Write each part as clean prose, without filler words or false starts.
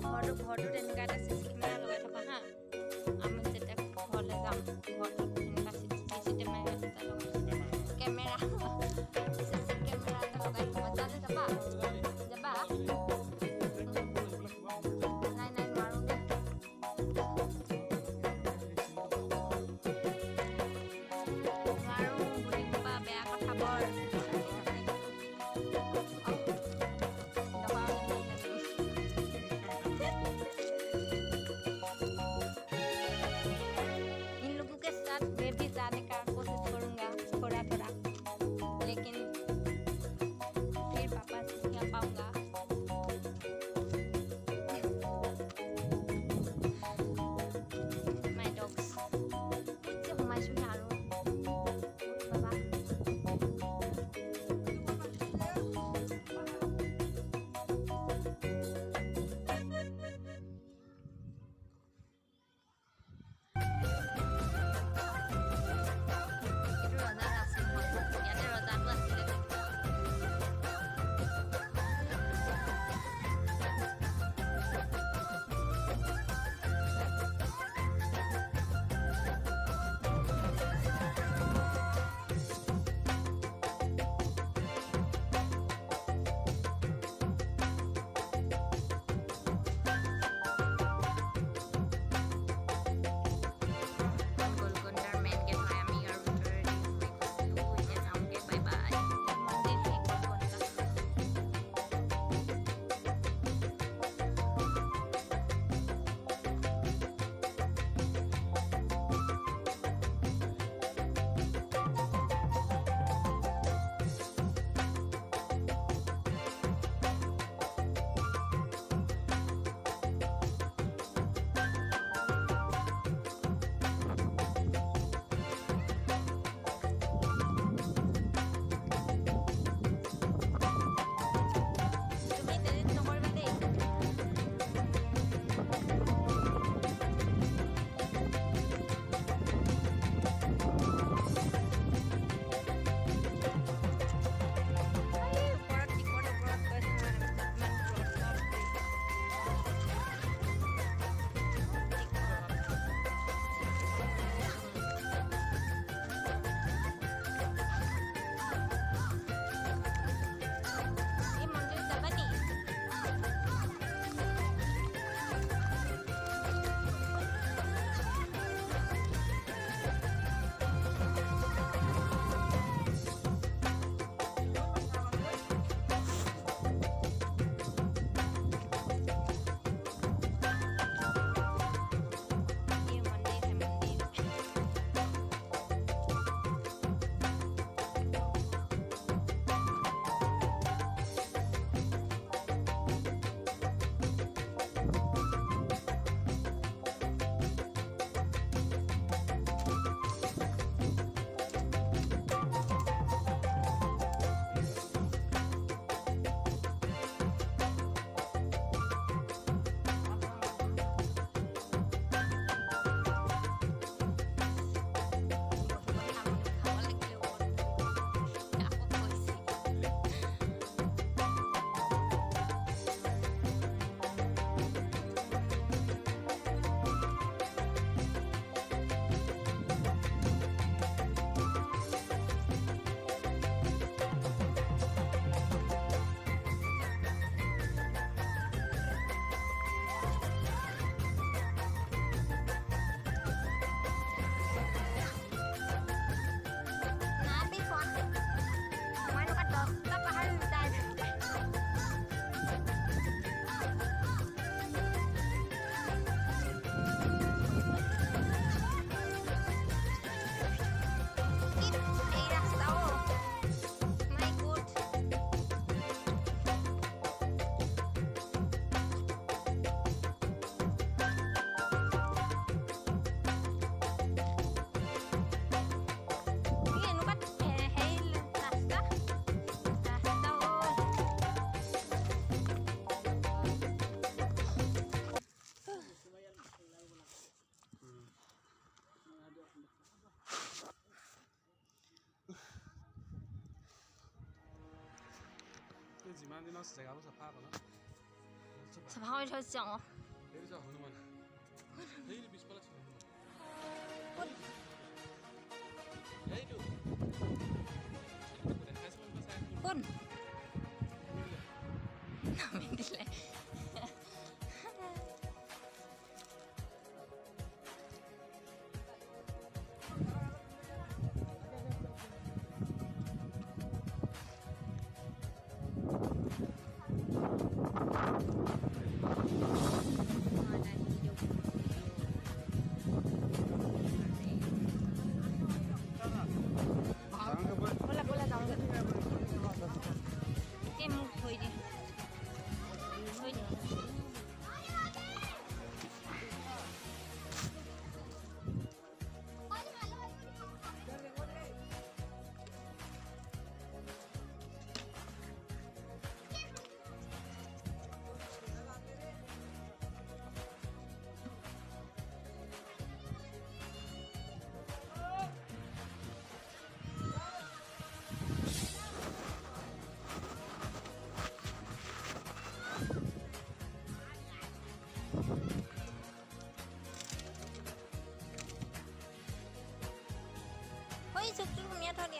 ঘৰটো তেনেকুৱা এটা চিচি কেমেৰা লগাই থকা হা আমি যেতিয়া ঘৰলৈ যাম ঘৰটো তেনেকুৱা চিচি কেমেৰা এটা লগাই কেমেৰা চিচি কেমেৰা এটা লগাই থ'ব তালৈ যাবা নাই নোৱাৰোঁ দে নোৱাৰোঁ বুলি ক'বা বেয়া কথাবোৰ मैं भी जाने का कोशिश करूँगा थोड़ा थोड़ा लेकिन फिर पापा से नहीं आ पाऊँगा my dogs मुझसे हमारे सुनारो बाबा যিমান দিনৰ জেগাবোৰ চাফা আকৌ ন চাফা কৰি থৈছে অঁ কোন নামি দিলে thôi đi thôi đi ôi chụp chung mẹ thôi đi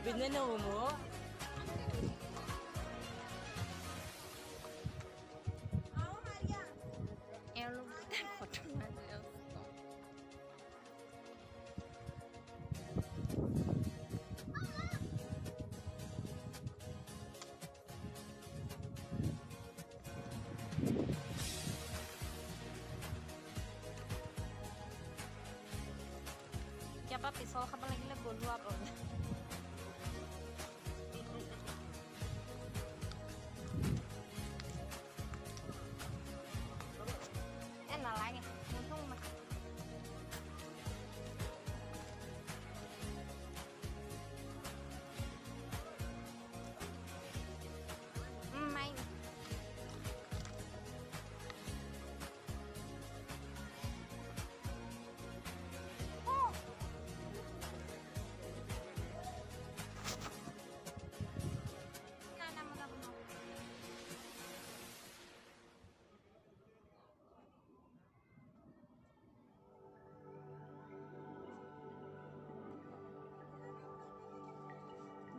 Pinnya umur. em luôn foto aja siapa pisau kapan lagi lah bolu apa enak lagi untung mah main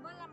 Bolam.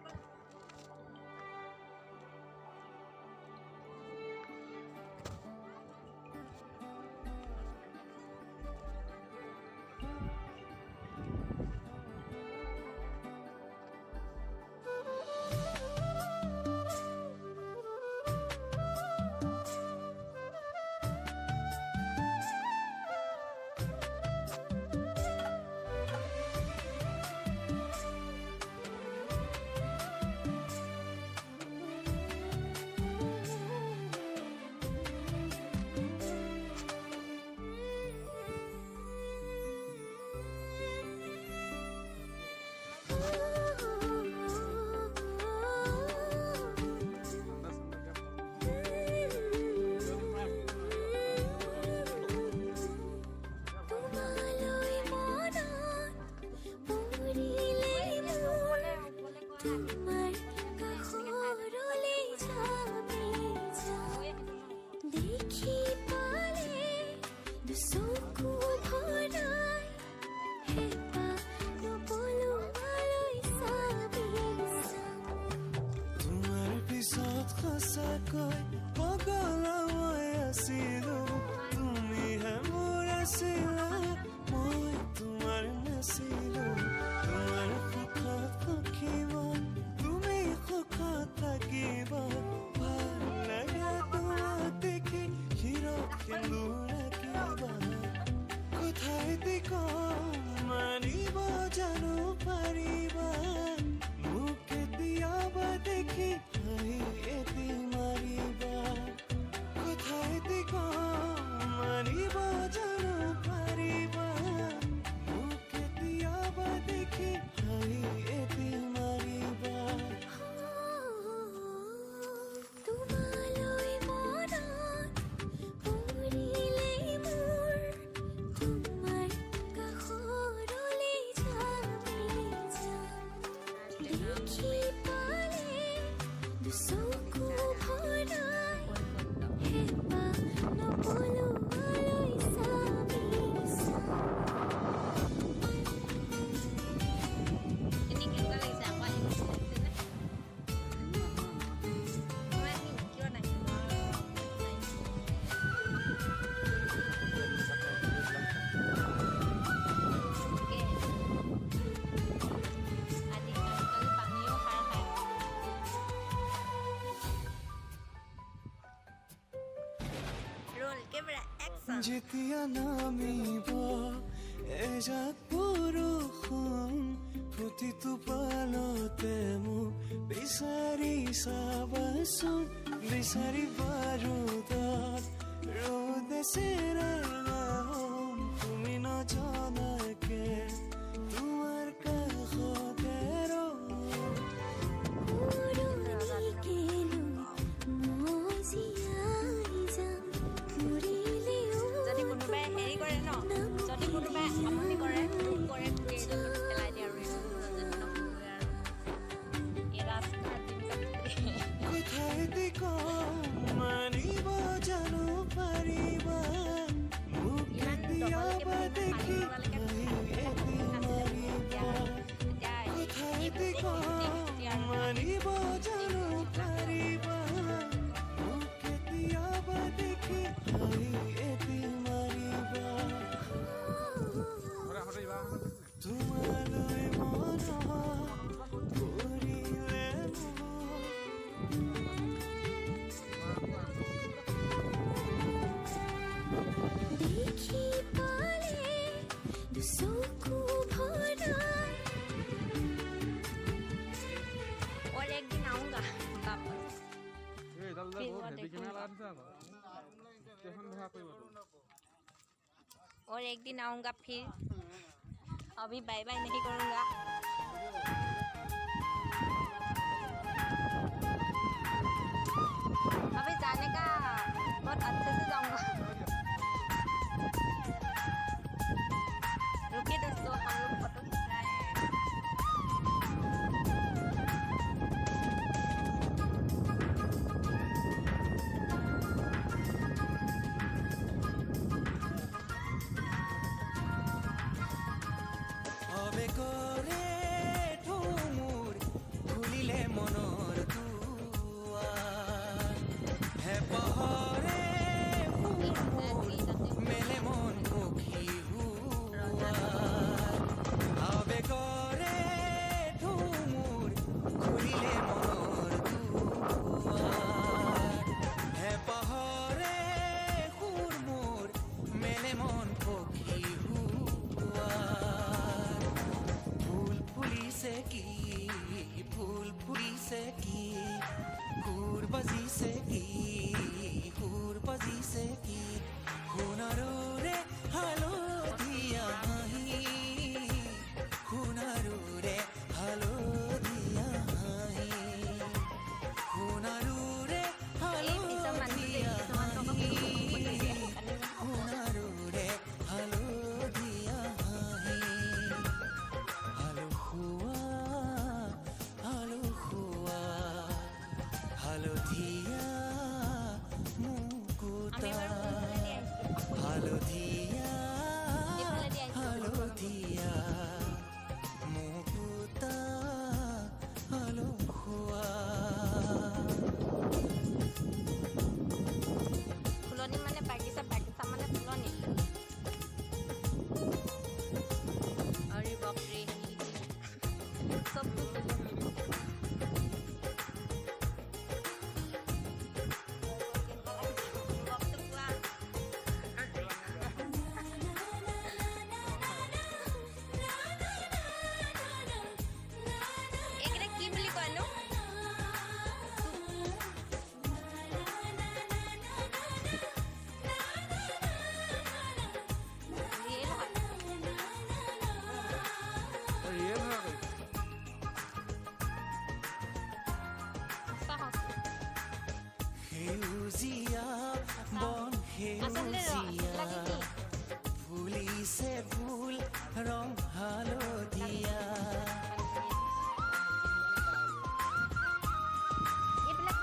Mukhe diya ba dekhi যেতিয়া নামিব এজাক বৰষুণ প্ৰতিটো পালতে মোক বিচাৰি চাবাচোন বিচাৰি বাৰু তাত ৰ'দে চেৰেঙাম তুমি নজনাকে তোমাৰ কাষতে মানিব জানো পাৰিবা মোক কেতিয়াবা দেখি মানিব জানো পাৰিবা মোক কেতিয়াবা দেখি এটি মাৰিবা তোমালৈ মন কৰিলে দেখি পালে দুচকু ভৰাই और एक दिन आऊंगा वापस और एक दिन आऊंगा फिर अभी बाय बाय नहीं करूंगा अभी जाने का बहुत अच्छे से जाऊंगा रुकिए दोस्तों हम लोग फोटो खींच रहे हैं আবেগৰে ঠুমুৰ খুলিলে মনৰ দুৱাৰ হেঁপাহৰে মেলে মন পক্ষী হোৱাৰ আবেগৰে ঠুমুৰ খুলিলে মনৰ দুৱাৰ হেঁপাহৰে সুৰ মোৰ মেলে মন পক্ষী হোৱাৰ ফুল ফুলিছে কি ফুল ফুলিছে কি সুৰ বাজিছে কি সুৰ বাজিছে কি সোণাৰুৰে হালধীয়া হাঁহি সোণাৰুৰে হালধীয়া হাঁহি সোণাৰুৰে হালধীয়া হাঁহি সোণাৰুৰে হালধীয়া হাঁহি হালধীয়া মুকুতা হালধীয়া হালধীয়া মুকুতা হালধীয়া ফুলনি মানে বাগিচা বাগিচা মানে ফুলনি अरे बाप रे सब कुछ সেউজীয়া বন সেউজীয়া ফুলিছে ফুল ৰং হালধীয়া এইবিলাক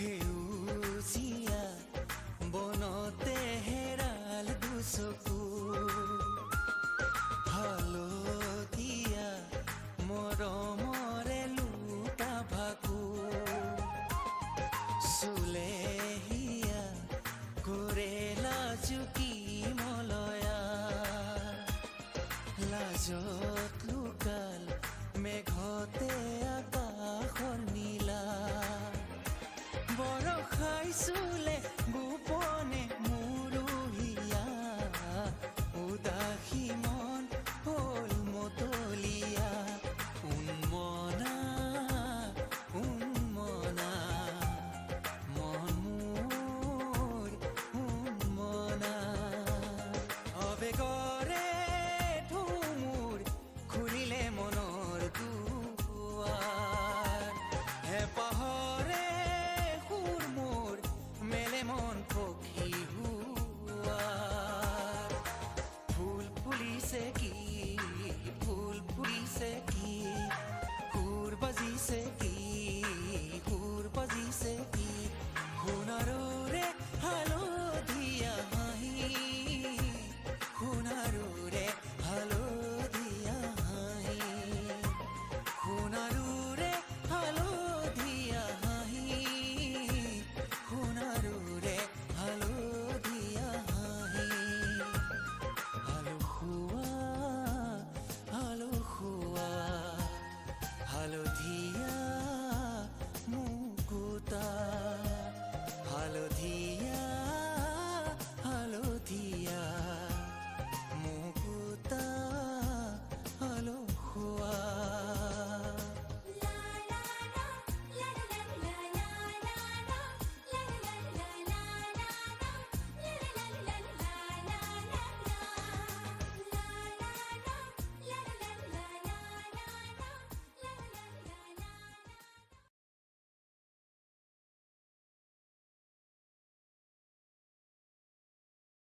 সেউজীয়া বনতে হেৰাল দুচকু হালধীয়া মৰমৰে লুকা ভাকু চুলেহীয়া কৰেলা জুকি মলয়া লাজত লুকাল মেঘতে আকাশৰ নীলা বৰষাই চুলে গোপনে মুৰুহিয়া উদাসী মন হ'ল মতলীয়া উন্মনা উন্মনা মন মোৰ উন্মনা আবেগৰে ধুমুৰ খুলিলে মনৰ দুৱাৰ হেঁপাহৰে সুৰ মোৰ মেলে মন পক্ষী হোৱাৰ ফুল ফুলিছে কি ফুল ফুলিছে কি সুৰ বাজিছে কি সুৰ বাজিছে কি সোণাৰো